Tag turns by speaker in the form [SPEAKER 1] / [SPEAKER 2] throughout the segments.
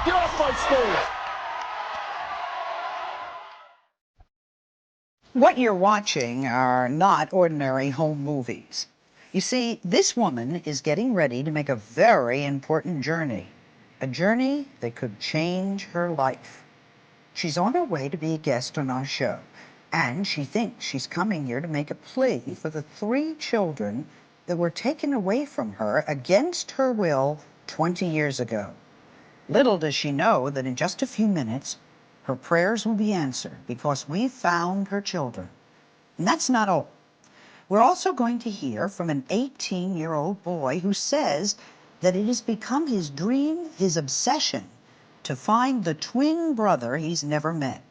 [SPEAKER 1] Get off my stage!
[SPEAKER 2] What you're watching are not ordinary home movies. You see, this woman is getting ready to make a very important journey. A journey that could change her life. She's on her way to be a guest on our show, and she thinks she's coming here to make a plea for the 3 children that were taken away from her against her will 20 years ago. Little does she know that in just a few minutes, her prayers will be answered because we've found her children. And that's not all. We're also going to hear from an 18-year-old boy who says that it has become his dream, his obsession, to find the twin brother he's never met.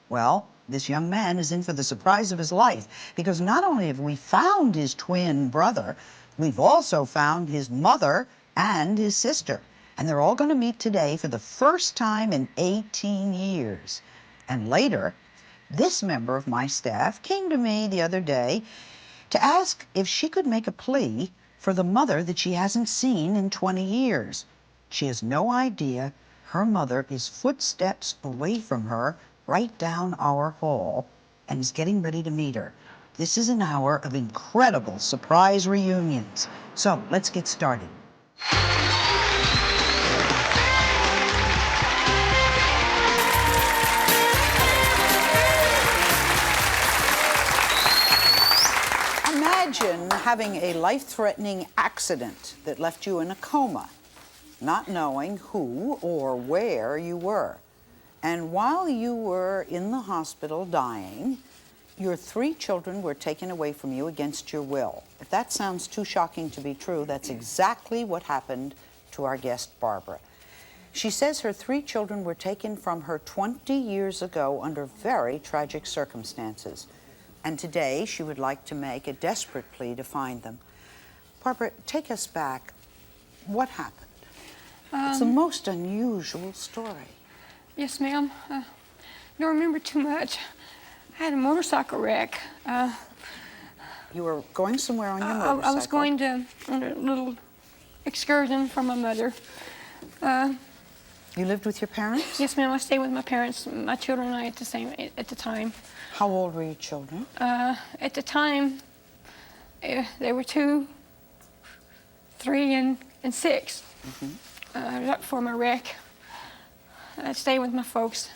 [SPEAKER 2] Well, this young man is in for the surprise of his life, because not only have we found his twin brother, we've also found his mother and his sister. And they're all going to meet today for the first time in 18 years. And later, this member of my staff came to me the other day to ask if she could make a plea for the mother that she hasn't seen in 20 years. She has no idea her mother is footsteps away from her right down our hall and is getting ready to meet her. This is an hour of incredible surprise reunions. So let's get started. Imagine having a life-threatening accident that left you in a coma, not knowing who or where you were. And while you were in the hospital dying, your 3 children were taken away from you against your will. If that sounds too shocking to be true, that's exactly what happened to our guest, Barbara. She says her 3 children were taken from her 20 years ago under very tragic circumstances. And today, she would like to make a desperate plea to find them. Barbara, take us back. What happened? It's the most unusual story.
[SPEAKER 3] Yes, ma'am. Don't remember too much. I had a motorcycle wreck.
[SPEAKER 2] You were going somewhere on your motorcycle?
[SPEAKER 3] I was going on a little excursion from my mother.
[SPEAKER 2] You lived with your parents?
[SPEAKER 3] Yes, ma'am. I stayed with my parents, my children and I at the time.
[SPEAKER 2] How old were your children?
[SPEAKER 3] At the time, they were 2, 3, and 6. Right before my wreck. I stayed with my folks.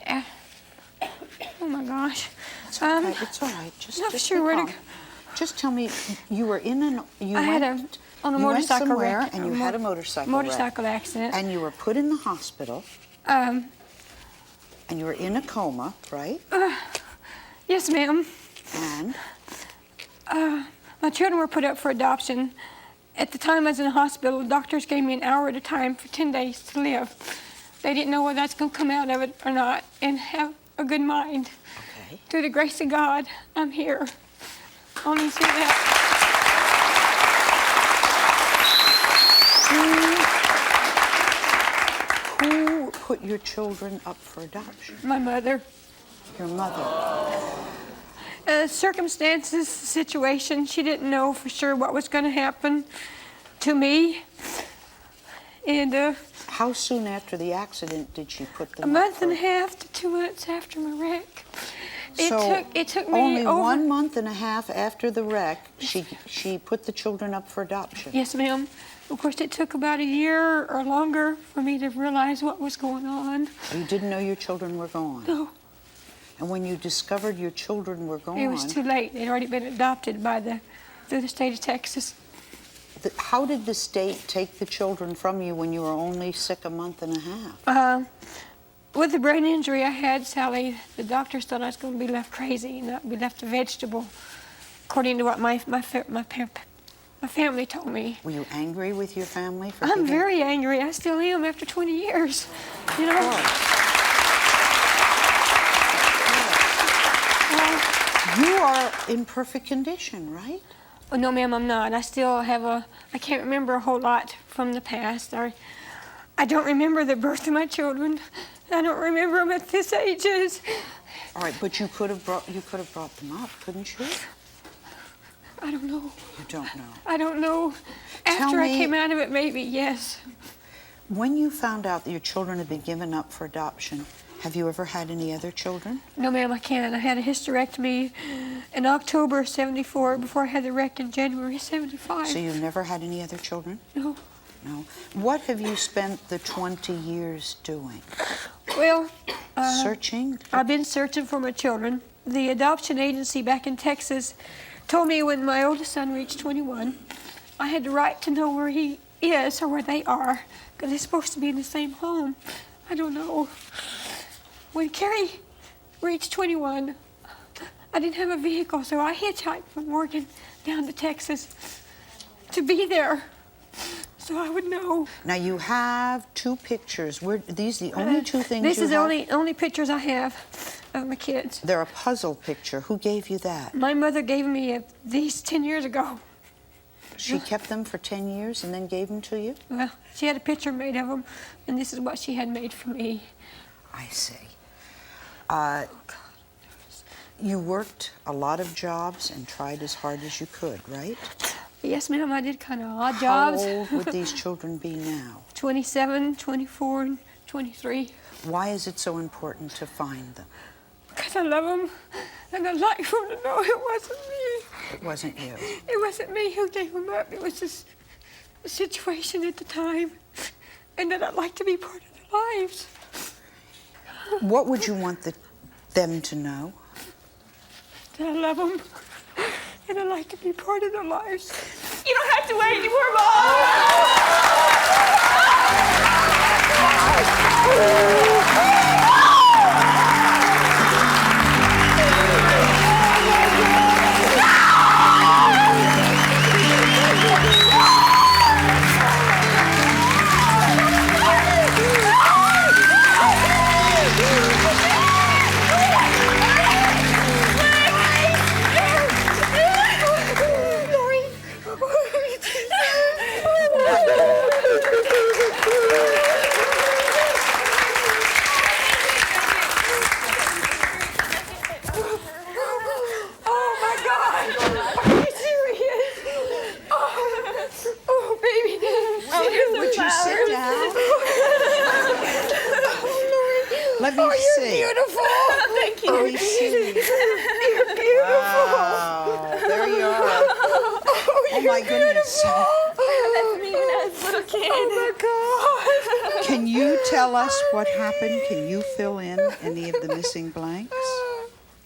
[SPEAKER 3] Oh my gosh.
[SPEAKER 2] It's all right. It's all right.
[SPEAKER 3] Not sure where to go.
[SPEAKER 2] Just tell me, you were in an...
[SPEAKER 3] on a motorcycle
[SPEAKER 2] somewhere
[SPEAKER 3] wreck.
[SPEAKER 2] And you had a motorcycle
[SPEAKER 3] accident.
[SPEAKER 2] And you were put in the hospital. And you were in a coma, right?
[SPEAKER 3] Yes, ma'am.
[SPEAKER 2] And?
[SPEAKER 3] My children were put up for adoption. At the time I was in the hospital, doctors gave me an hour at a time for 10 days to live. They didn't know whether I was going to come out of it or not and have a good mind.
[SPEAKER 2] Okay.
[SPEAKER 3] Through the grace of God, I'm here. Only say that.
[SPEAKER 2] Who put your children up for adoption?
[SPEAKER 3] My mother.
[SPEAKER 2] Your mother.
[SPEAKER 3] Circumstances, situation, she didn't know for sure what was going to happen to me. And
[SPEAKER 2] how soon after the accident did she put them
[SPEAKER 3] a month and a half to 2 months after my wreck. It took me
[SPEAKER 2] only 1 month and a half after the wreck, she put the children up for adoption.
[SPEAKER 3] Yes, ma'am. Of course, it took about a year or longer for me to realize what was going on.
[SPEAKER 2] You didn't know your children were gone?
[SPEAKER 3] No.
[SPEAKER 2] And when you discovered your children were gone...
[SPEAKER 3] It was too late. They'd already been adopted through the state of Texas.
[SPEAKER 2] How did the state take the children from you when you were only sick a month and a half?
[SPEAKER 3] With the brain injury I had, Sally, the doctors thought I was going to be left crazy and not be left a vegetable, according to what my family told me.
[SPEAKER 2] Were you angry with your family?
[SPEAKER 3] I'm very angry. I still am after 20 years. You know?
[SPEAKER 2] You are in perfect condition, right?
[SPEAKER 3] Oh, no, ma'am, I'm not. I still have I can't remember a whole lot from the past. I don't remember the birth of my children. I don't remember them at this ages.
[SPEAKER 2] All right, but you could have brought them up, couldn't you?
[SPEAKER 3] I don't know.
[SPEAKER 2] You don't know.
[SPEAKER 3] I don't know. After I came out of it, maybe, yes.
[SPEAKER 2] When you found out that your children had been given up for adoption, have you ever had any other children?
[SPEAKER 3] No, ma'am, I can't. I had a hysterectomy in October of '74 before I had the wreck in January '75.
[SPEAKER 2] So you've never had any other children?
[SPEAKER 3] No.
[SPEAKER 2] No. What have you spent the 20 years doing?
[SPEAKER 3] Well,
[SPEAKER 2] searching?
[SPEAKER 3] I've been searching for my children. The adoption agency back in Texas told me when my oldest son reached 21, I had the right to know where he is or where they are, because they're supposed to be in the same home. I don't know. When Carrie reached 21, I didn't have a vehicle, so I hitchhiked from Oregon down to Texas to be there, so I would know.
[SPEAKER 2] Now you have 2 pictures. Were these the only 2 things
[SPEAKER 3] This
[SPEAKER 2] you
[SPEAKER 3] is
[SPEAKER 2] have?
[SPEAKER 3] the only pictures I have of my kids.
[SPEAKER 2] They're a puzzle picture. Who gave you that?
[SPEAKER 3] My mother gave me these 10 years ago.
[SPEAKER 2] She kept them for 10 years and then gave them to you?
[SPEAKER 3] Well, she had a picture made of them, and this is what she had made for me.
[SPEAKER 2] I see. You worked a lot of jobs and tried as hard as you could, right?
[SPEAKER 3] Yes, ma'am, I did kind of odd jobs.
[SPEAKER 2] How old would these children be now?
[SPEAKER 3] 27, 24, and 23.
[SPEAKER 2] Why is it so important to find them?
[SPEAKER 3] Because I love them, and I'd like for them to know it wasn't me.
[SPEAKER 2] It wasn't you.
[SPEAKER 3] It wasn't me who gave them up. It was just the situation at the time, and that I'd like to be part of their lives.
[SPEAKER 2] What would you want them to know?
[SPEAKER 3] That I love them, and I'd like to be part of their lives. You don't have to wait anymore, Mom!
[SPEAKER 2] Let me see.
[SPEAKER 3] You're beautiful. Thank you.
[SPEAKER 2] Let me see.
[SPEAKER 3] You're beautiful.
[SPEAKER 2] Wow, there you are. Oh my goodness.
[SPEAKER 3] That's me when I was a little kid. Oh my God.
[SPEAKER 2] Can you tell us what happened? Can you fill in any of the missing blanks?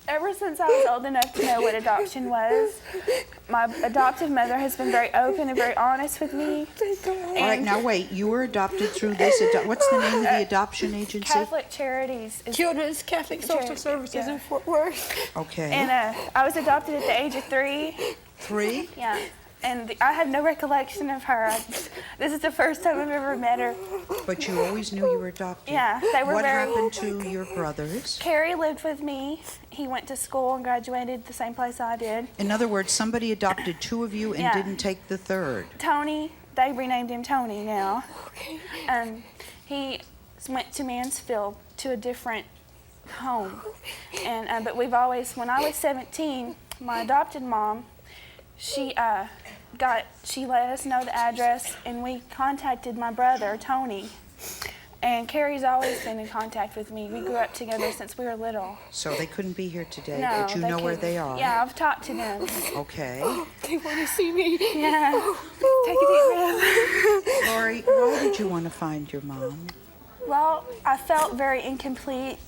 [SPEAKER 1] Ever since I was old enough to know what adoption was, my adoptive mother has been very open and very honest with me.
[SPEAKER 2] All right, now wait. You were adopted through this. What's the name of the adoption agency?
[SPEAKER 1] Catholic Charities.
[SPEAKER 3] Children's Catholic Social Services in Fort Worth.
[SPEAKER 2] Okay.
[SPEAKER 1] And I was adopted at the age of 3.
[SPEAKER 2] 3?
[SPEAKER 1] Yeah. And I have no recollection of her. This is the first time I've ever met her.
[SPEAKER 2] But you always knew you were adopted.
[SPEAKER 1] Yeah, they were
[SPEAKER 2] What
[SPEAKER 1] very...
[SPEAKER 2] happened to your brothers?
[SPEAKER 1] Carrie lived with me. He went to school and graduated the same place I did.
[SPEAKER 2] In other words, somebody adopted 2 of you and
[SPEAKER 1] Yeah.
[SPEAKER 2] didn't take the 3rd.
[SPEAKER 1] Tony, they renamed him Tony now. He went to Mansfield to a different home. And but we've always, when I was 17, my adopted mom, she let us know the address, and we contacted my brother, Tony. And Carrie's always been in contact with me. We grew up together since we were little.
[SPEAKER 2] So they couldn't be here today,
[SPEAKER 1] No,
[SPEAKER 2] but you know where
[SPEAKER 1] couldn't.
[SPEAKER 2] they are.
[SPEAKER 1] Yeah, I've talked to them.
[SPEAKER 2] Okay.
[SPEAKER 3] They want to see me.
[SPEAKER 1] Yeah. Take a deep breath.
[SPEAKER 2] Lori, why did you want to find your mom?
[SPEAKER 1] Well, I felt very incomplete,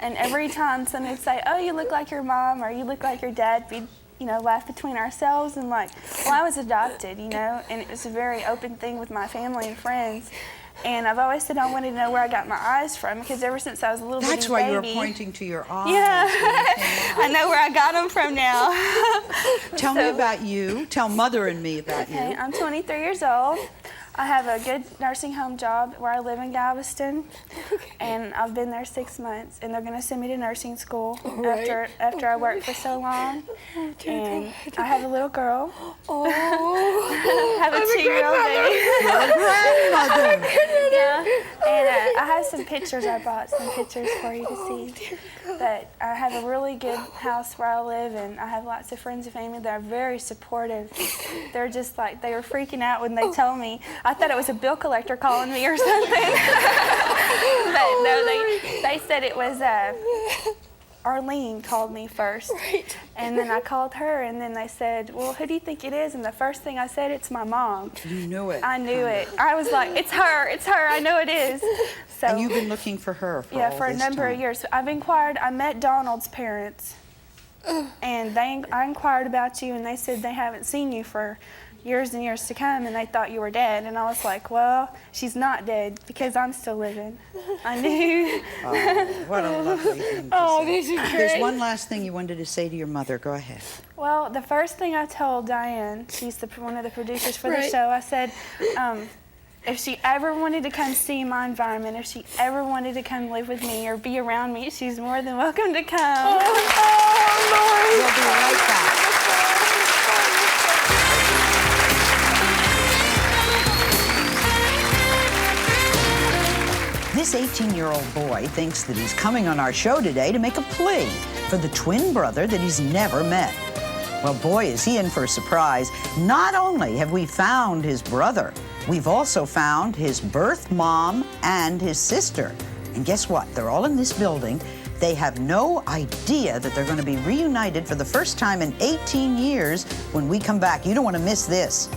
[SPEAKER 1] and every time someone would say, "Oh, you look like your mom," or "You look like your dad," we'd, laugh between ourselves and well, I was adopted, and it was a very open thing with my family and friends. And I've always said I wanted to know where I got my eyes from, because ever since I was a little bitty
[SPEAKER 2] That's why
[SPEAKER 1] baby,
[SPEAKER 2] you were pointing to your eyes.
[SPEAKER 1] Yeah, I know where I got them from now.
[SPEAKER 2] Tell me about you. Tell Mother and me about
[SPEAKER 1] Okay,
[SPEAKER 2] you.
[SPEAKER 1] I'm 23 years old. I have a good nursing home job where I live in Galveston, and I've been there 6 months, and they're going to send me to nursing school after I work for so long. And I have a little girl.
[SPEAKER 3] Oh,
[SPEAKER 1] I have a 2-year-old baby.
[SPEAKER 2] You're a grandmother.
[SPEAKER 1] Yeah, and I have some pictures. I brought some pictures for you to see. But I have a really good house where I live, and I have lots of friends and family that are very supportive. They're just like, they were freaking out when they told me, I thought it was a bill collector calling me or something. But no, they said it was Arlene called me first.
[SPEAKER 3] Right.
[SPEAKER 1] And then I called her, and then they said, well, who do you think it is? And the first thing I said, it's my mom.
[SPEAKER 2] You knew it.
[SPEAKER 1] I knew it. I was like, it's her, I know it is. So,
[SPEAKER 2] And you've been looking for her for all
[SPEAKER 1] for a
[SPEAKER 2] this
[SPEAKER 1] number
[SPEAKER 2] time.
[SPEAKER 1] of years. I've inquired, I met Donald's parents, and I inquired about you, and they said they haven't seen you for years and years to come, and they thought you were dead. And I was like, well, she's not dead because I'm still living. I knew.
[SPEAKER 2] Oh, what a lovely thing to
[SPEAKER 3] Oh,
[SPEAKER 2] say.
[SPEAKER 3] this is great.
[SPEAKER 2] There's one last thing you wanted to say to your mother. Go ahead.
[SPEAKER 1] Well, the first thing I told Diane, she's one of the producers for the
[SPEAKER 3] Right.
[SPEAKER 1] show, I said, if she ever wanted to come see my environment, if she ever wanted to come live with me or be around me, she's more than welcome to come.
[SPEAKER 2] We'll be right back. This 18-year-old boy thinks that he's coming on our show today to make a plea for the twin brother that he's never met. Well, boy, is he in for a surprise. Not only have we found his brother, we've also found his birth mom and his sister. And guess what? They're all in this building. They have no idea that they're going to be reunited for the first time in 18 years when we come back. You don't want to miss this.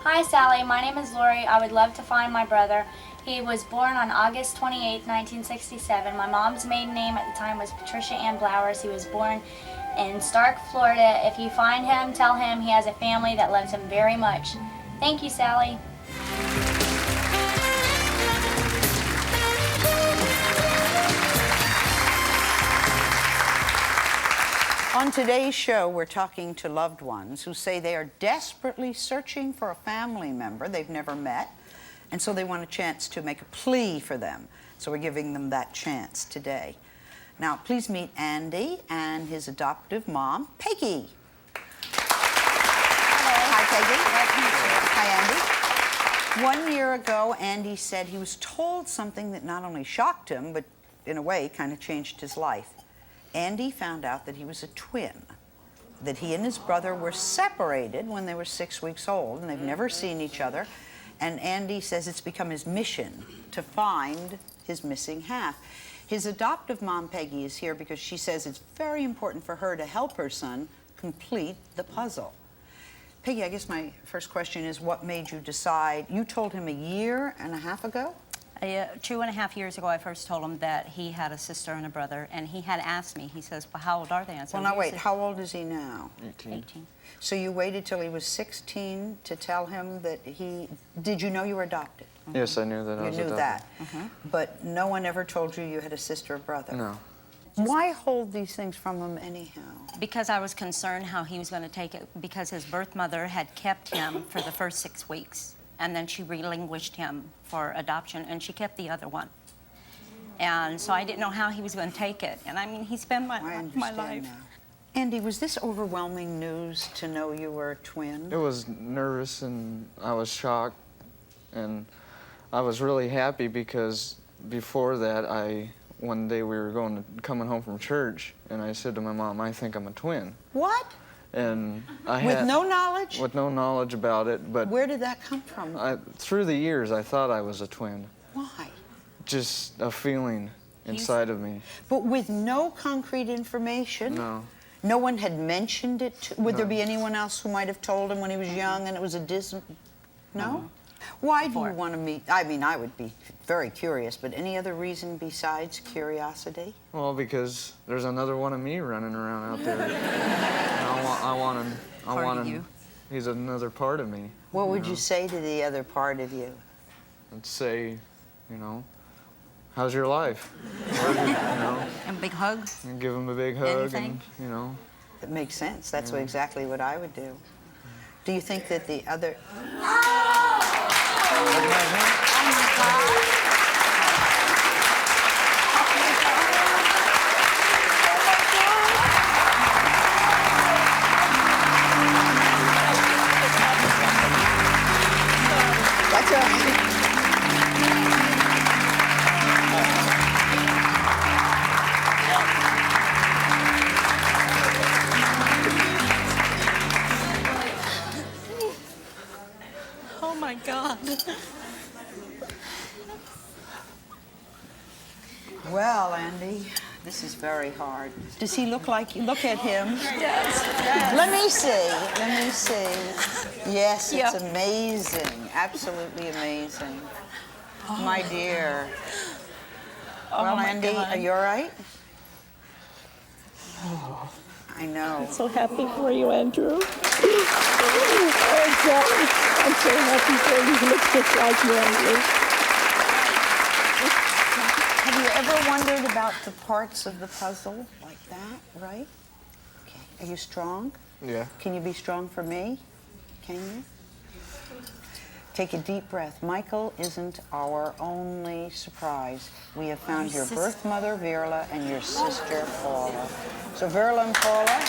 [SPEAKER 4] Hi Sally, my name is Lori. I would love to find my brother. He was born on August 28, 1967. My mom's maiden name at the time was Trisha Ann Blowers. He was born in Stark, Florida. If you find him, tell him he has a family that loves him very much. Thank you, Sally.
[SPEAKER 2] On today's show, we're talking to loved ones who say they are desperately searching for a family member they've never met, and so they want a chance to make a plea for them. So we're giving them that chance today. Now, please meet Andy and his adoptive mom, Peggy. Hi, Peggy. Hi, Andy. 1 year ago, Andy said he was told something that not only shocked him, but in a way kind of changed his life. Andy found out that he was a twin, that he and his brother were separated when they were 6 weeks old, and they've never seen each other. And Andy says it's become his mission to find his missing half. His adoptive mom, Peggy, is here because she says it's very important for her to help her son complete the puzzle. Peggy, I guess my first question is, what made you decide? You told him 1.5 years ago?
[SPEAKER 5] 2.5 years ago, I first told him that he had a sister and a brother, and he had asked me, he says, well, how old are they? I said,
[SPEAKER 2] Well, now wait, how old is he now?
[SPEAKER 5] 18.
[SPEAKER 2] So you waited till he was 16 to tell him that he... Did you know you were adopted?
[SPEAKER 6] Yes, I knew that I was
[SPEAKER 2] You knew
[SPEAKER 6] adopted.
[SPEAKER 2] that. But no one ever told you you had a sister or brother?
[SPEAKER 6] No.
[SPEAKER 2] Why hold these things from him anyhow?
[SPEAKER 5] Because I was concerned how he was going to take it, because his birth mother had kept him for the first 6 weeks, and then she relinquished him for adoption, and she kept the other one. And so I didn't know how he was going to take it. And I mean, he spent
[SPEAKER 2] I
[SPEAKER 5] my
[SPEAKER 2] understand
[SPEAKER 5] life.
[SPEAKER 2] now. Andy, was this overwhelming news to know you were a twin?
[SPEAKER 6] It was nervous and I was shocked, and I was really happy because before that, one day we were coming home from church, and I said to my mom, I think I'm a twin.
[SPEAKER 2] What?
[SPEAKER 6] And I
[SPEAKER 2] With
[SPEAKER 6] had...
[SPEAKER 2] no knowledge?
[SPEAKER 6] With no knowledge about it, but...
[SPEAKER 2] Where did that come from?
[SPEAKER 6] Through the years, I thought I was a twin.
[SPEAKER 2] Why?
[SPEAKER 6] Just a feeling inside of me.
[SPEAKER 2] But with no concrete information?
[SPEAKER 6] No.
[SPEAKER 2] No one had mentioned it? Would there be anyone else who might have told him when he was young and it was a distant... No? Why do you want to meet? I mean, I would be very curious, but any other reason besides curiosity?
[SPEAKER 6] Well, because there's another one of me running around out there. And I want him.
[SPEAKER 5] Part of you.
[SPEAKER 6] He's another part of me.
[SPEAKER 2] What would you say to the other part of you?
[SPEAKER 6] I'd say, how's your life? Or,
[SPEAKER 5] And a big hug.
[SPEAKER 6] and give him a big hug.
[SPEAKER 5] Anything.
[SPEAKER 6] And,
[SPEAKER 2] It makes sense. That's exactly what I would do. Do you think that the other... That's right.
[SPEAKER 5] Oh my God.
[SPEAKER 2] Well, Andy, this is very hard. Does he look like you? Look at him.
[SPEAKER 3] Yes.
[SPEAKER 2] Let me see. Let me see. Yes, it's
[SPEAKER 3] Yeah.
[SPEAKER 2] amazing. Absolutely amazing. My dear. Well,
[SPEAKER 5] my
[SPEAKER 2] Andy,
[SPEAKER 5] God.
[SPEAKER 2] are you all right? I know.
[SPEAKER 7] So happy for you, Andrew. I'm so happy for you. You look just like you, Andrew.
[SPEAKER 2] Have you ever wondered about the parts of the puzzle like that, right? Okay. Are you strong?
[SPEAKER 6] Yeah.
[SPEAKER 2] Can you be strong for me? Can you? Take a deep breath. Michael isn't our only surprise. We have found your birth mother, Verla, and your sister, Paula. So, Verla and Paula.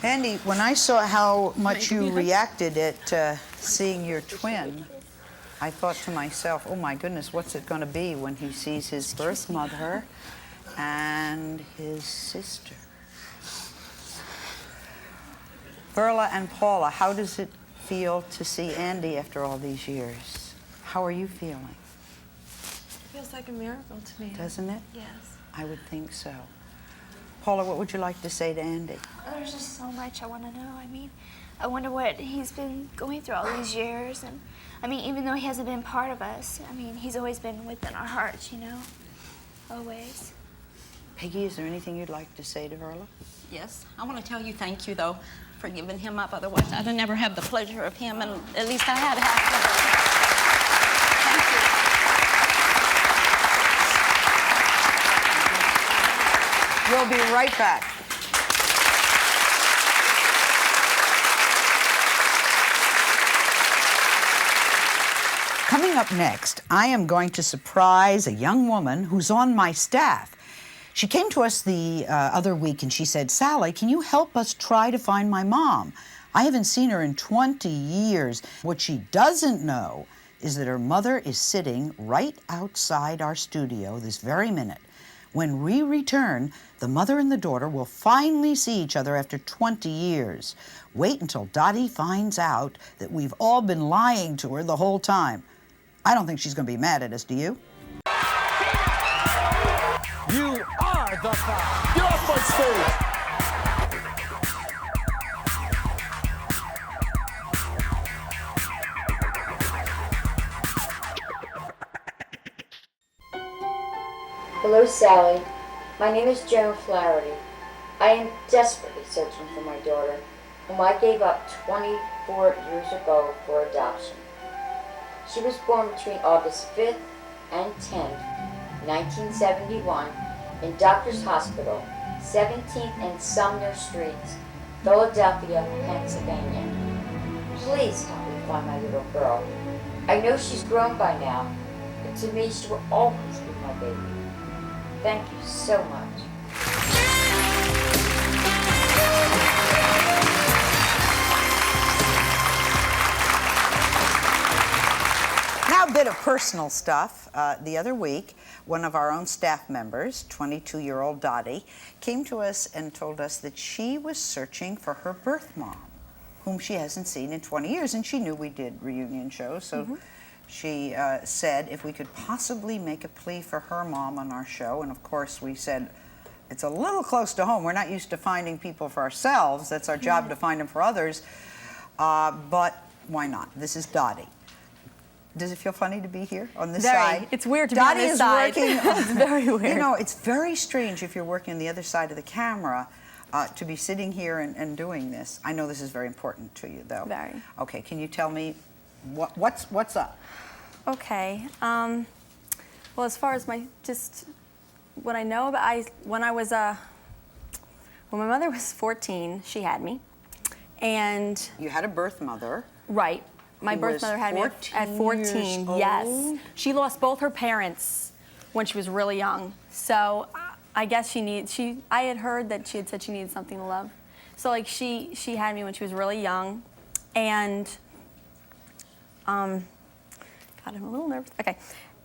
[SPEAKER 2] Andy, when I saw how much you reacted at seeing your twin, I thought to myself, oh my goodness, what's it going to be when he sees his birth mother and his sister? Verla and Paula, how does it feel to see Andy after all these years? How are you feeling?
[SPEAKER 8] Feels like a miracle to me.
[SPEAKER 2] Doesn't it?
[SPEAKER 8] Yes.
[SPEAKER 2] I would think so. Paula, what would you like to say to Andy?
[SPEAKER 9] There's just so much I want to know. I mean, I wonder what he's been going through all these years. And I mean, even though he hasn't been part of us, I mean, he's always been within our hearts, you know? Always.
[SPEAKER 2] Peggy, is there anything you'd like to say to Verla?
[SPEAKER 5] Yes, I want to tell you thank you, though, for giving him up. Otherwise, I'd never have the pleasure of him, and at least I had half of it.
[SPEAKER 2] We'll be right back. Coming up next, I am going to surprise a young woman who's on my staff. She came to us the other week and she said, Sally, can you help us try to find my mom? I haven't seen her in 20 years. What she doesn't know is that her mother is sitting right outside our studio this very minute. When we return, the mother and the daughter will finally see each other after 20 years. Wait until Dottie finds out that we've all been lying to her the whole time. I don't think she's going to be mad at us, do you?
[SPEAKER 10] You are the Five. Get off my stage.
[SPEAKER 11] Hello, Sally. My name is Joan Flaherty. I am desperately searching for my daughter, whom I gave up 24 years ago for adoption. She was born between August 5th and 10th, 1971, in Doctors Hospital, 17th and Sumner Streets, Philadelphia, Pennsylvania. Please help me find my little girl. I know she's grown by now, but to me she will always be my baby. Thank you so much.
[SPEAKER 2] Now a bit of personal stuff. The other week, one of our own staff members, 22-year-old Dottie, came to us and told us that she was searching for her birth mom, whom she hasn't seen in 20 years, and she knew we did reunion shows, so she said if we could possibly make a plea for her mom on our show, and of course we said, it's a little close to home. We're not used to finding people for ourselves. That's our job to find them for others, but why not? This is Dottie. Does it feel funny to be here on this
[SPEAKER 5] Very.
[SPEAKER 2] side?
[SPEAKER 5] It's weird to be on
[SPEAKER 2] Dottie
[SPEAKER 5] this
[SPEAKER 2] is
[SPEAKER 5] side.
[SPEAKER 2] working.
[SPEAKER 5] It's very weird.
[SPEAKER 2] You know, it's very strange if you're working on the other side of the camera to be sitting here and doing this. I know this is very important to you, though.
[SPEAKER 5] Very.
[SPEAKER 2] Okay, can you tell me what's up?
[SPEAKER 5] Okay. Well, as far as what I know about, when my mother was 14, she had me, and
[SPEAKER 2] You had a birth mother.
[SPEAKER 5] right, my
[SPEAKER 2] Who
[SPEAKER 5] birth
[SPEAKER 2] was
[SPEAKER 5] mother had me at 14.
[SPEAKER 2] years
[SPEAKER 5] Yes,
[SPEAKER 2] old?
[SPEAKER 5] she lost both her parents when she was really young. So I guess I had heard that she had said she needed something to love. So like she had me when she was really young, and God, I'm a little nervous. Okay,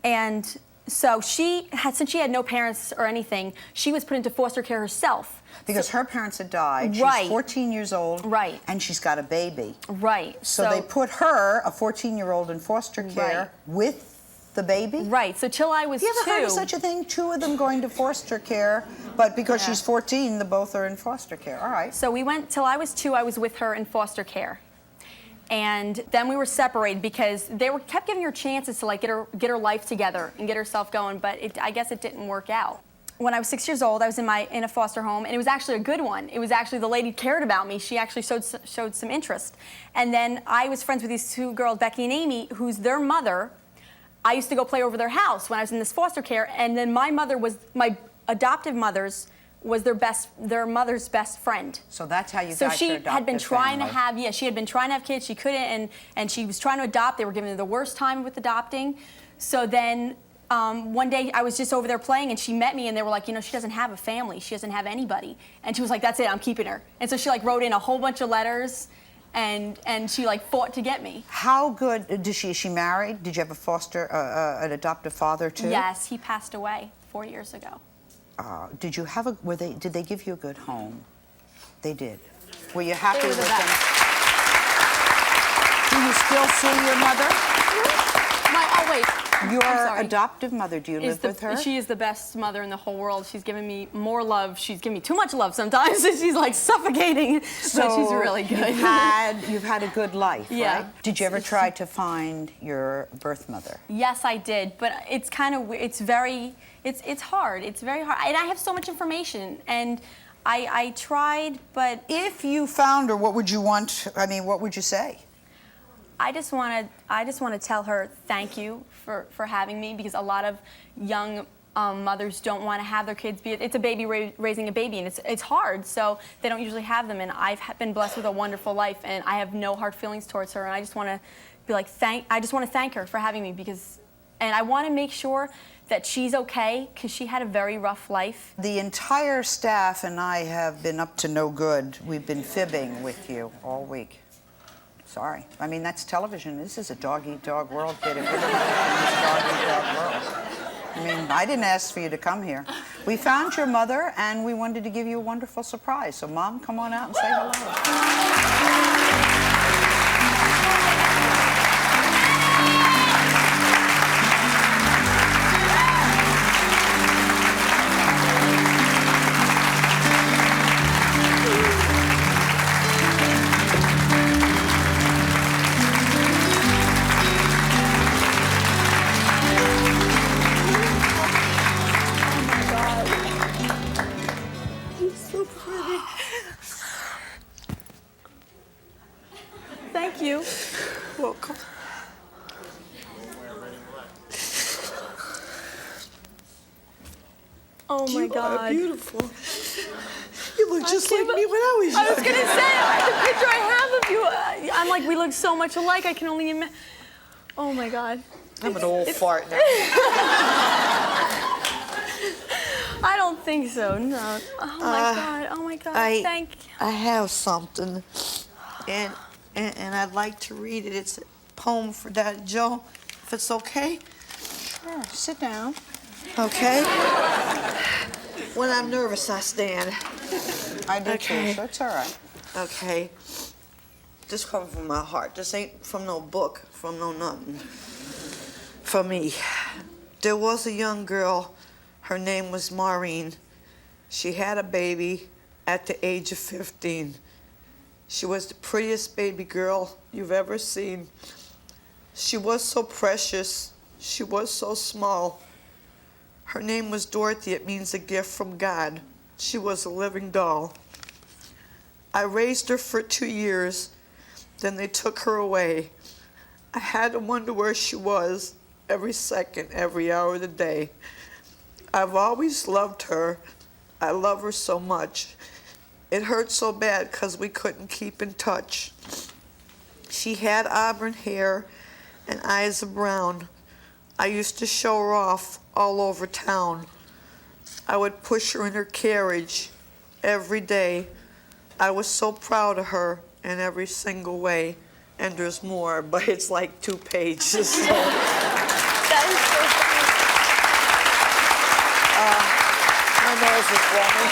[SPEAKER 5] and so since she had no parents or anything, she was put into foster care herself.
[SPEAKER 2] Because her parents had died.
[SPEAKER 5] Right.
[SPEAKER 2] She's 14 years old.
[SPEAKER 5] Right.
[SPEAKER 2] And she's got a baby.
[SPEAKER 5] Right.
[SPEAKER 2] So they put her, a 14-year-old, in foster care
[SPEAKER 5] Right.
[SPEAKER 2] with the baby?
[SPEAKER 5] Right. So till I was
[SPEAKER 2] You ever heard of
[SPEAKER 5] 2.
[SPEAKER 2] such a thing? 2 of them going to foster care, but because she's 14, the both are in foster care. All right.
[SPEAKER 5] So we went till I was 2. I was with her in foster care, and then we were separated because they kept giving her chances to like get her life together and get herself going. But I guess it didn't work out. When I was 6 years old, I was in a foster home, and it was actually a good one. It was actually the lady cared about me. She actually showed some interest. And then I was friends with these 2 girls, Becky and Amy, who's their mother. I used to go play over their house when I was in this foster care, and then my adoptive mother's was their mother's best friend.
[SPEAKER 2] So that's how you
[SPEAKER 5] So
[SPEAKER 2] got
[SPEAKER 5] she
[SPEAKER 2] your
[SPEAKER 5] had been
[SPEAKER 2] adoptive
[SPEAKER 5] trying
[SPEAKER 2] family.
[SPEAKER 5] she had been trying to have kids. She couldn't, and she was trying to adopt. They were giving her the worst time with adopting. So then one day I was just over there playing, and she met me, and they were like, you know, she doesn't have a family. She doesn't have anybody. And she was like, that's it, I'm keeping her. And so she like wrote in a whole bunch of letters, and she like fought to get me.
[SPEAKER 2] How good, is she married? Did you have an adoptive father too?
[SPEAKER 5] Yes, he passed away 4 years ago.
[SPEAKER 2] Did you have did they give you a good home? They did. Were you happy
[SPEAKER 5] They were
[SPEAKER 2] with
[SPEAKER 5] the
[SPEAKER 2] them?
[SPEAKER 5] best.
[SPEAKER 2] Do you still see your mother? Your
[SPEAKER 5] sorry.
[SPEAKER 2] adoptive mother, do you live with her?
[SPEAKER 5] She is the best mother in the whole world. She's given me more love. She's given me too much love sometimes. She's like suffocating, but she's really good.
[SPEAKER 2] You've had a good life,
[SPEAKER 5] Yeah.
[SPEAKER 2] right? Did you ever try to find your birth mother?
[SPEAKER 5] Yes, I did, but it's kind of, it's hard. It's very hard. And I have so much information, and I tried, but...
[SPEAKER 2] If you found her, what would you want, what would you say?
[SPEAKER 5] I just want to tell her thank you for having me, because a lot of young mothers don't want to have their kids be. It's a baby raising a baby, and it's hard. So they don't usually have them. And I've been blessed with a wonderful life, and I have no hard feelings towards her. And I just want to be like I just want to thank her for having me, and I want to make sure that she's okay, because she had a very rough life.
[SPEAKER 2] The entire staff and I have been up to no good. We've been fibbing with you all week. Sorry. That's television. This is a dog-eat-dog world, kid. If you're in this dog-eat-dog world. I didn't ask for you to come here. We found your mother, and we wanted to give you a wonderful surprise. So, Mom, come on out and say hello.
[SPEAKER 5] Thank you.
[SPEAKER 8] Welcome.
[SPEAKER 5] Oh my God.
[SPEAKER 8] You are beautiful. You look just like me when I was young.
[SPEAKER 5] I was gonna say, the picture I have of you, I'm like, we look so much alike. I can only imagine. Oh my God.
[SPEAKER 8] I'm an old fart now.
[SPEAKER 5] I don't think so. No. Oh my God. Oh my God. Thank you.
[SPEAKER 8] I have something, and I'd like to read it. It's a poem for Daddy Joe, if it's okay.
[SPEAKER 2] Sure. Sit down.
[SPEAKER 8] Okay. When I'm nervous, I stand.
[SPEAKER 2] I do
[SPEAKER 8] Okay.
[SPEAKER 2] too, so it's all right.
[SPEAKER 8] Okay. This comes from my heart. This ain't from no book, from no nothing. For me. There was a young girl. Her name was Maureen. She had a baby at the age of 15. She was the prettiest baby girl you've ever seen. She was so precious. She was so small. Her name was Dorothy. It means a gift from God. She was a living doll. I raised her for 2 years. Then they took her away. I had to wonder where she was every second, every hour of the day. I've always loved her. I love her so much. It hurt so bad because we couldn't keep in touch. She had auburn hair and eyes of brown. I used to show her off all over town. I would push her in her carriage every day. I was so proud of her in every single way. And there's more, but it's like 2 pages. So.
[SPEAKER 1] That is so funny.
[SPEAKER 8] My nose is running.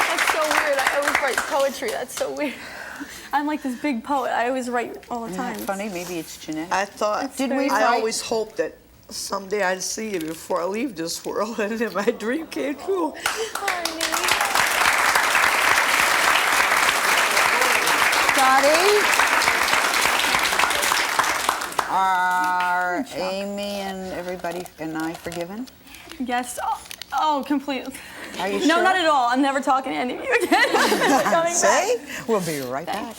[SPEAKER 1] That's so weird. I always write poetry. That's so weird. I'm like this big poet. I always write all the time.
[SPEAKER 2] Isn't that funny? Maybe it's genetic.
[SPEAKER 8] I thought, I always hoped that someday I'd see you before I leave this world, and then my dream came true.
[SPEAKER 2] Dottie? Are Amy and everybody and I forgiven?
[SPEAKER 1] Yes. Oh, completely.
[SPEAKER 2] Are you
[SPEAKER 1] No,
[SPEAKER 2] sure?
[SPEAKER 1] not at all. I'm never talking to any of you again. Coming
[SPEAKER 2] See?
[SPEAKER 1] back.
[SPEAKER 2] We'll be right back.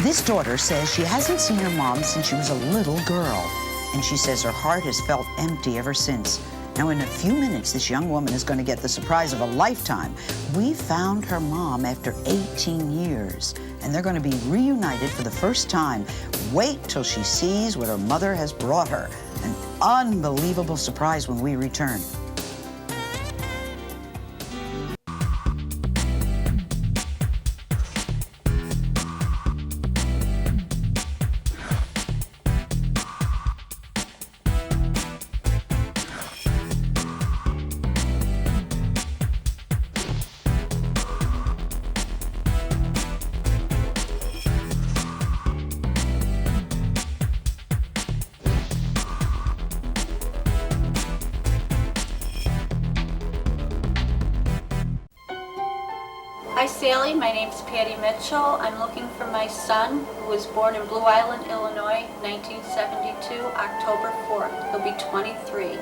[SPEAKER 2] This daughter says she hasn't seen her mom since she was a little girl, and she says her heart has felt empty ever since. Now, in a few minutes, this young woman is going to get the surprise of a lifetime. We found her mom after 18 years, and they're going to be reunited for the first time. Wait till she sees what her mother has brought her. An unbelievable surprise when we return.
[SPEAKER 12] Hi Sally, my name's Patty Mitchell. I'm looking for my son who was born in Blue Island, Illinois, 1972, October 4th. He'll be 23.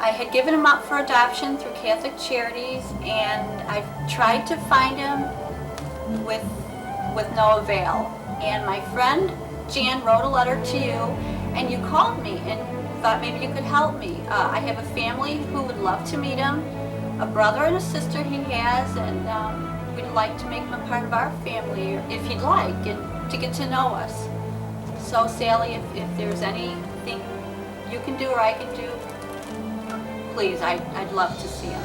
[SPEAKER 12] I had given him up for adoption through Catholic Charities, and I've tried to find him with no avail. And my friend Jan wrote a letter to you, and you called me and thought maybe you could help me. I have a family who would love to meet him. A brother and a sister he has, and we'd like to make him a part of our family, if he'd like, and to get to know us. So Sally, if there's anything you can do or I can do, please, I'd love to see him.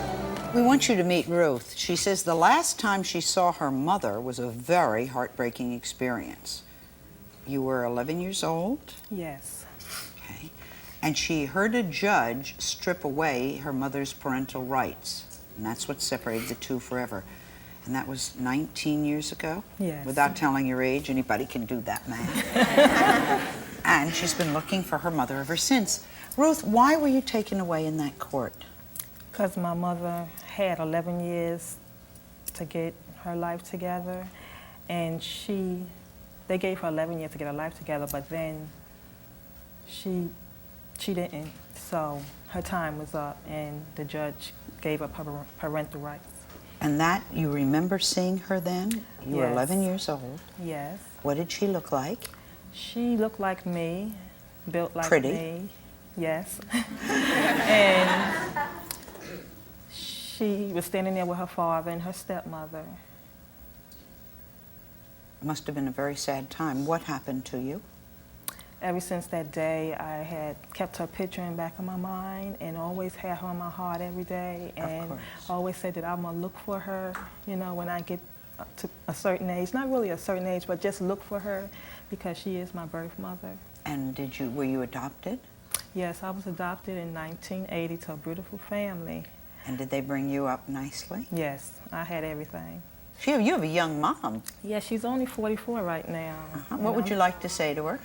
[SPEAKER 2] We want you to meet Ruth. She says the last time she saw her mother was a very heartbreaking experience. You were 11 years old?
[SPEAKER 13] Yes.
[SPEAKER 2] Okay. And she heard a judge strip away her mother's parental rights. And that's what separated the two forever. And that was 19 years ago?
[SPEAKER 13] Yes.
[SPEAKER 2] Without telling your age, anybody can do that math. And she's been looking for her mother ever since. Ruth, why were you taken away in that court?
[SPEAKER 13] Because my mother had 11 years to get her life together. And they gave her 11 years to get her life together, but then she didn't. So her time was up, and the judge gave up her parental rights.
[SPEAKER 2] And that, you remember seeing her then? You were 11 years old.
[SPEAKER 13] Yes.
[SPEAKER 2] What did she look like?
[SPEAKER 13] She looked like me, built like
[SPEAKER 2] Pretty.
[SPEAKER 13] me. Yes. And she was standing there with her father and her stepmother.
[SPEAKER 2] Must have been a very sad time. What happened to you?
[SPEAKER 13] Ever since that day, I had kept her picture in the back of my mind and always had her in my heart every day. And I always said that I'm gonna look for her, you know, when I get to a certain age. Not really a certain age, but just look for her because she is my birth mother.
[SPEAKER 2] And were you adopted?
[SPEAKER 13] Yes, I was adopted in 1980 to a beautiful family.
[SPEAKER 2] And did they bring you up nicely?
[SPEAKER 13] Yes, I had everything.
[SPEAKER 2] You have a young mom.
[SPEAKER 13] Yeah, she's only 44 right now.
[SPEAKER 2] What would you like to say to her?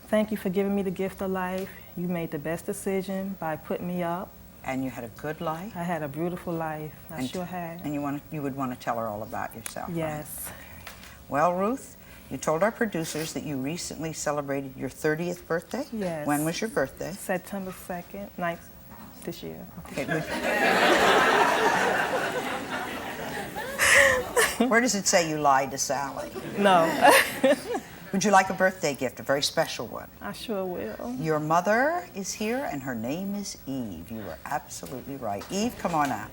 [SPEAKER 13] Thank you for giving me the gift of life. You made the best decision by putting me up.
[SPEAKER 2] And you had a good life?
[SPEAKER 13] I had a beautiful life. I sure had.
[SPEAKER 2] And you would want to tell her all about yourself,
[SPEAKER 13] yes.
[SPEAKER 2] Right? Well, Ruth, you told our producers that you recently celebrated your 30th birthday?
[SPEAKER 13] Yes.
[SPEAKER 2] When was your birthday?
[SPEAKER 13] September 2nd, 9th this year.
[SPEAKER 2] Okay, where does it say you lied to Sally?
[SPEAKER 13] No.
[SPEAKER 2] Would you like a birthday gift, a very special one?
[SPEAKER 13] I sure will.
[SPEAKER 2] Your mother is here, and her name is Eve. You were absolutely right. Eve, come on out.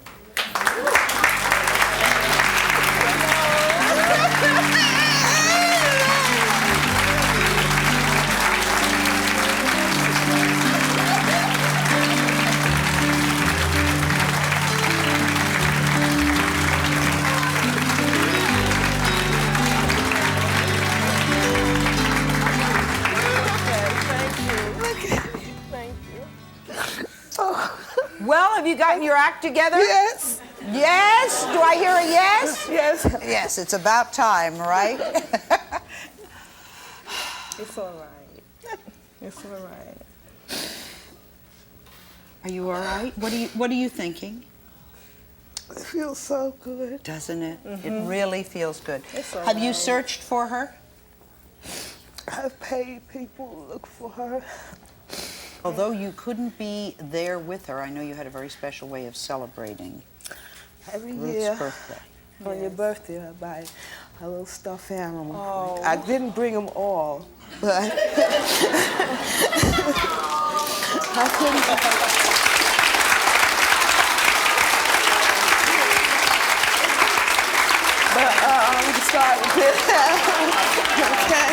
[SPEAKER 2] Well, have you gotten your act together?
[SPEAKER 7] Yes.
[SPEAKER 2] Yes? Do I hear a yes?
[SPEAKER 7] Yes.
[SPEAKER 2] Yes, it's about time, right?
[SPEAKER 13] It's all right. It's all right.
[SPEAKER 2] Are you all right? What are you thinking?
[SPEAKER 7] It feels so good.
[SPEAKER 2] Doesn't it? It really feels good.
[SPEAKER 13] It's all
[SPEAKER 2] Have you
[SPEAKER 13] right.
[SPEAKER 2] searched for her?
[SPEAKER 7] I've paid people to look for her.
[SPEAKER 2] Although you couldn't be there with her, I know you had a very special way of celebrating
[SPEAKER 7] Every
[SPEAKER 2] Ruth's
[SPEAKER 7] year
[SPEAKER 2] birthday.
[SPEAKER 7] on your birthday, I buy a little stuffed animal.
[SPEAKER 2] Oh.
[SPEAKER 7] I didn't bring them all, but I couldn't. But I'm starting to. Okay.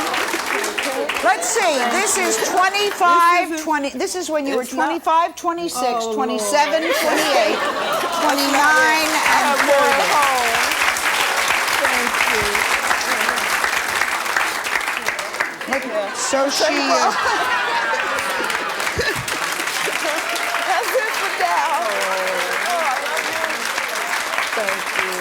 [SPEAKER 2] Let's see, this is 25, 20, this is when you were 25, 26, 27, 28, 29, and 30.
[SPEAKER 7] Thank you.
[SPEAKER 2] So she,
[SPEAKER 7] That's it for now. Thank you.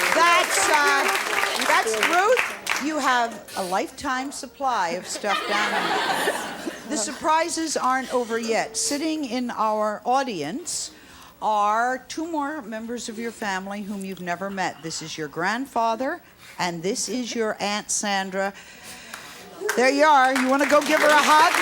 [SPEAKER 2] that's Ruth. You have a lifetime supply of stuffed animals. The surprises aren't over yet. Sitting in our audience are two more members of your family whom you've never met. This is your grandfather, and this is your Aunt Sandra. There you are. You want to go give her a hug?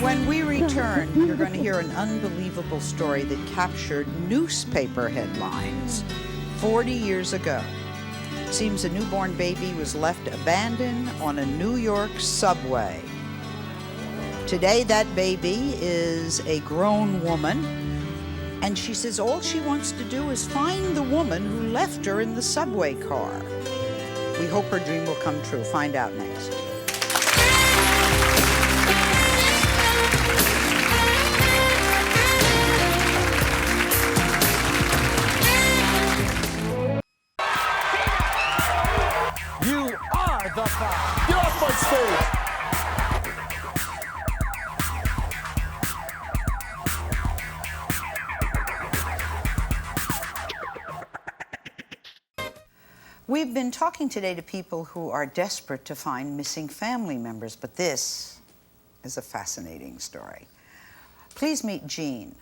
[SPEAKER 2] When we return, you're going to hear an unbelievable story that captured newspaper headlines 40 years ago. Seems a newborn baby was left abandoned on a New York subway. Today, that baby is a grown woman, and she says all she wants to do is find the woman who left her in the subway car. We hope her dream will come true. Find out next.
[SPEAKER 10] You are the five. Get off my stage.
[SPEAKER 2] We've been talking today to people who are desperate to find missing family members, but this is a fascinating story. Please meet Jean.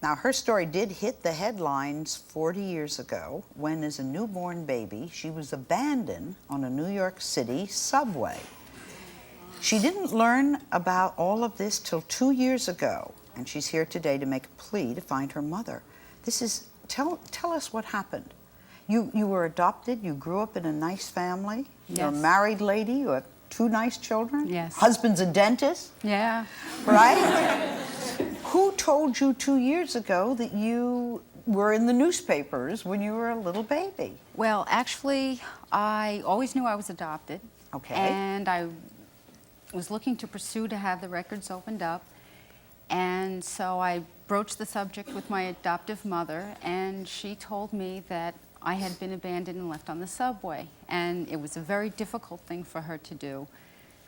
[SPEAKER 2] Now, her story did hit the headlines 40 years ago when, as a newborn baby, she was abandoned on a New York City subway. She didn't learn about all of this till 2 years ago, and she's here today to make a plea to find her mother. Tell us what happened. You were adopted, you grew up in a nice family, you're a married lady, you have 2 nice children.
[SPEAKER 14] Yes.
[SPEAKER 2] Husband's a dentist.
[SPEAKER 14] Yeah.
[SPEAKER 2] Right? Who told you 2 years ago that you were in the newspapers when you were a little baby?
[SPEAKER 14] Well, actually, I always knew I was adopted.
[SPEAKER 2] Okay.
[SPEAKER 14] And I was looking to pursue to have the records opened up. And so I broached the subject with my adoptive mother, and she told me that I had been abandoned and left on the subway, and it was a very difficult thing for her to do.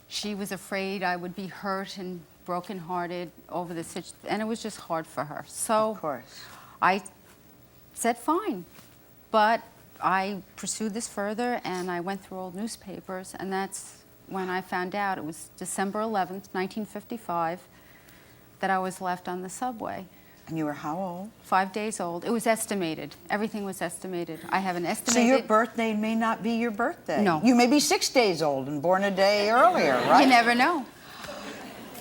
[SPEAKER 14] She was afraid I would be hurt and brokenhearted over the situation, and it was just hard for her. So
[SPEAKER 2] Of course.
[SPEAKER 14] I said fine, but I pursued this further, and I went through old newspapers, and that's when I found out it was December 11th, 1955, that I was left on the subway.
[SPEAKER 2] And you were how old?
[SPEAKER 14] 5 days old. It was estimated. Everything was estimated. I have an
[SPEAKER 2] So
[SPEAKER 14] estimated...
[SPEAKER 2] your birthday may not be your birthday.
[SPEAKER 14] No.
[SPEAKER 2] You may be 6 days old and born a day earlier, right?
[SPEAKER 14] You never know.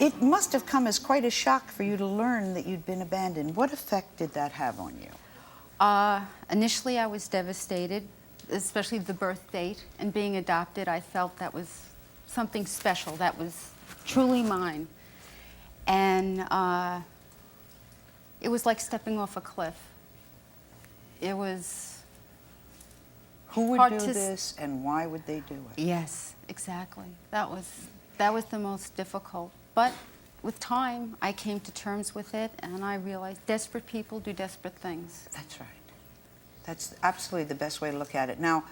[SPEAKER 2] It must have come as quite a shock for you to learn that you'd been abandoned. What effect did that have on you?
[SPEAKER 14] Initially, I was devastated, especially the birth date. And being adopted, I felt that was something special, that was truly mine. And it was like stepping off a cliff. It was
[SPEAKER 2] Who would
[SPEAKER 14] hard
[SPEAKER 2] do
[SPEAKER 14] to
[SPEAKER 2] this and why would they do it?
[SPEAKER 14] Yes, exactly. That was the most difficult. But with time, I came to terms with it, and I realized desperate people do desperate things.
[SPEAKER 2] That's right. That's absolutely the best way to look at it. Now,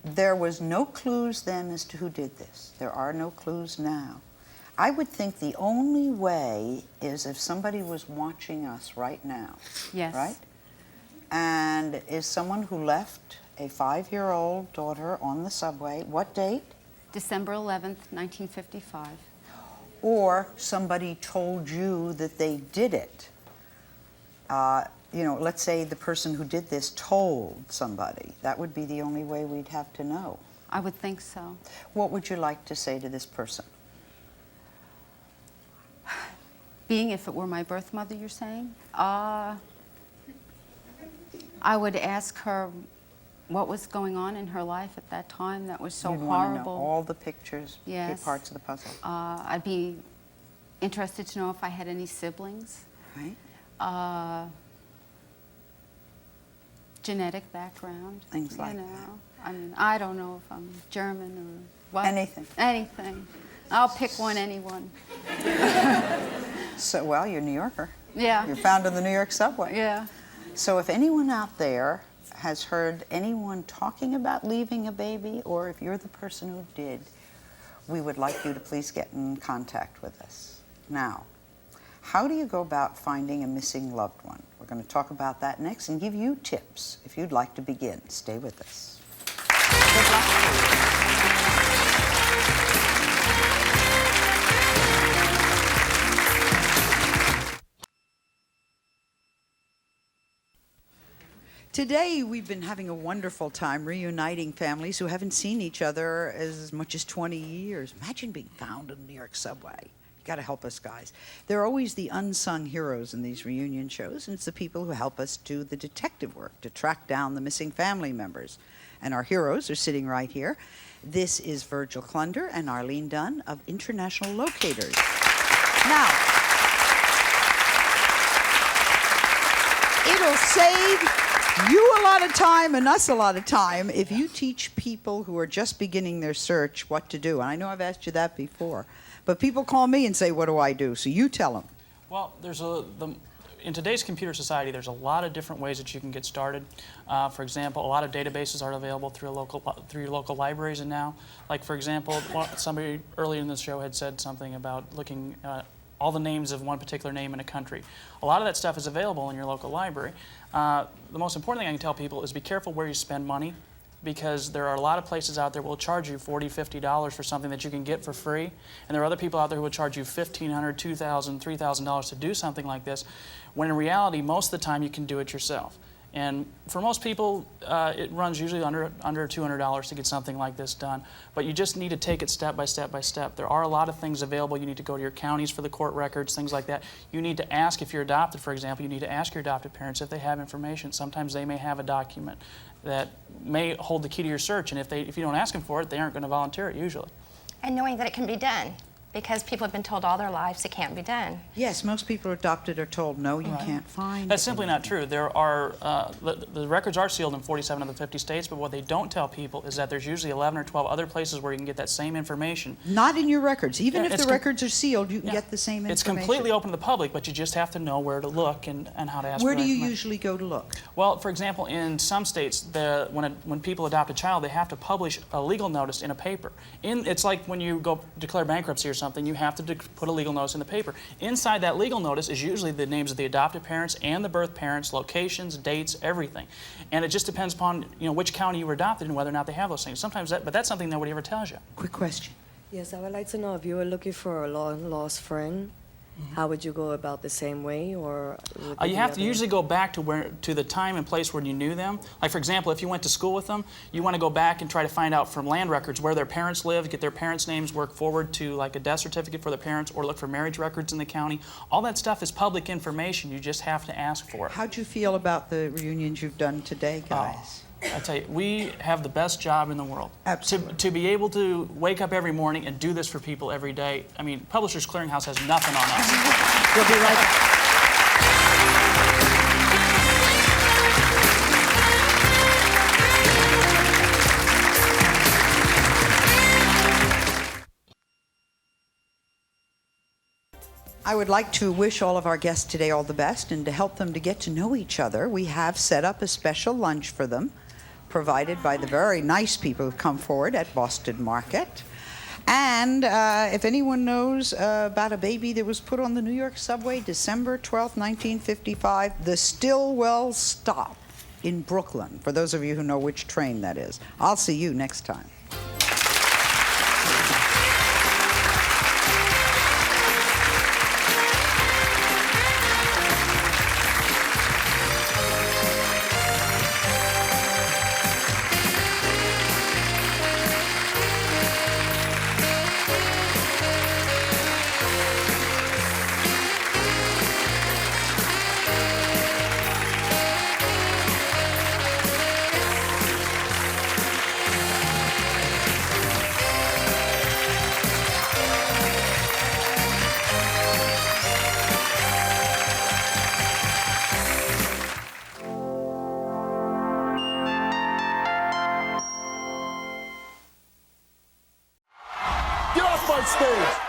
[SPEAKER 2] there was no clues then as to who did this. There are no clues now. I would think the only way is if somebody was watching us right now.
[SPEAKER 14] Yes.
[SPEAKER 2] Right? And is someone who left a 5-year-old daughter on the subway, what date?
[SPEAKER 14] December 11th, 1955.
[SPEAKER 2] Or somebody told you that they did it. You know, let's say the person who did this told somebody. That would be the only way we'd have to know.
[SPEAKER 14] I would think so.
[SPEAKER 2] What would you like to say to this person?
[SPEAKER 14] Being if it were my birth mother, you're saying? I would ask her what was going on in her life at that time that was so
[SPEAKER 2] You'd
[SPEAKER 14] horrible.
[SPEAKER 2] want to know all the pictures,
[SPEAKER 14] Yes.
[SPEAKER 2] parts of the puzzle.
[SPEAKER 14] I'd be interested to know if I had any siblings.
[SPEAKER 2] Right.
[SPEAKER 14] Genetic background.
[SPEAKER 2] Things like
[SPEAKER 14] that. I mean, I don't know if I'm German or what.
[SPEAKER 2] Anything.
[SPEAKER 14] Anything. I'll pick one, anyone.
[SPEAKER 2] So, well, you're a New Yorker.
[SPEAKER 14] Yeah.
[SPEAKER 2] You're found in the New York subway.
[SPEAKER 14] Yeah.
[SPEAKER 2] So if anyone out there has heard anyone talking about leaving a baby, or if you're the person who did, we would like you to please get in contact with us. Now, how do you go about finding a missing loved one? We're going to talk about that next and give you tips if you'd like to begin. Stay with us. Good luck to you. Today, we've been having a wonderful time reuniting families who haven't seen each other as much as 20 years. Imagine being found in the New York subway. You got to help us, guys. There are always the unsung heroes in these reunion shows, and it's the people who help us do the detective work to track down the missing family members. And our heroes are sitting right here. This is Virgil Clunder and Arlene Dunn of International Locators. Now, it'll save you a lot of time and us a lot of time if you teach people who are just beginning their search what to do. And I know I've asked you that before, but people call me and say, what do I do? So you tell them.
[SPEAKER 15] Well, in today's computer society, there's a lot of different ways that you can get started. For example, a lot of databases are available through your local libraries. And now, like for example, somebody earlier in the show had said something about looking all the names of one particular name in a country. A lot of that stuff is available in your local library. The most important thing I can tell people is be careful where you spend money, because there are a lot of places out there that will charge you $40, $50 for something that you can get for free. And there are other people out there who will charge you $1,500, $2,000, $3,000 to do something like this, when in reality, most of the time you can do it yourself. And for most people, it runs usually under $200 to get something like this done. But you just need to take it step by step by step. There are a lot of things available. You need to go to your counties for the court records, things like that. You need to ask, if you're adopted, for example, you need to ask your adopted parents if they have information. Sometimes they may have a document that may hold the key to your search, and if you don't ask them for it, they aren't going to volunteer it usually.
[SPEAKER 16] And knowing that it can be done, because people have been told all their lives it can't be done.
[SPEAKER 2] Yes, most people adopted are told, no, you can't find.
[SPEAKER 15] That's simply not true. There are, the records are sealed in 47 of the 50 states, but what they don't tell people is that there's usually 11 or 12 other places where you can get that same information.
[SPEAKER 2] Not in your records. Even
[SPEAKER 15] Yeah,
[SPEAKER 2] if the records are sealed, you can get the same information.
[SPEAKER 15] It's completely open to the public, but you just have to know where to look and how to ask
[SPEAKER 2] Where
[SPEAKER 15] for
[SPEAKER 2] do you
[SPEAKER 15] information.
[SPEAKER 2] usually go to look?
[SPEAKER 15] Well, for example, in some states, when people adopt a child, they have to publish a legal notice in a paper. It's like when you go declare bankruptcy or something, you have to put a legal notice in the paper. Inside that legal notice is usually the names of the adoptive parents and the birth parents, locations, dates, everything. And it just depends upon which county you were adopted and whether or not they have those things. Sometimes but that's something nobody ever tells you.
[SPEAKER 2] Quick question.
[SPEAKER 17] Yes, I would like to know if you were looking for a long-lost friend, how would you go about the same way, or would it
[SPEAKER 15] You
[SPEAKER 17] be
[SPEAKER 15] have to
[SPEAKER 17] other-
[SPEAKER 15] usually go back to the time and place where you knew them. Like, for example, if you went to school with them, you want to go back and try to find out from land records where their parents lived, get their parents' names, work forward to like a death certificate for their parents, or look for marriage records in the county. All that stuff is public information. You just have to ask for it.
[SPEAKER 2] How'd you feel about the reunions you've done today, guys?
[SPEAKER 15] I tell you, we have the best job in the world.
[SPEAKER 2] Absolutely.
[SPEAKER 15] To be able to wake up every morning and do this for people every day, I mean, Publishers Clearinghouse has nothing on us.
[SPEAKER 2] We'll be right back. I would like to wish all of our guests today all the best, and to help them to get to know each other, we have set up a special lunch for them, provided by the very nice people who've come forward at Boston Market. And if anyone knows about a baby that was put on the New York subway December 12, 1955, the Stillwell stop in Brooklyn, for those of you who know which train that is. I'll see you next time.
[SPEAKER 10] Get off my stage!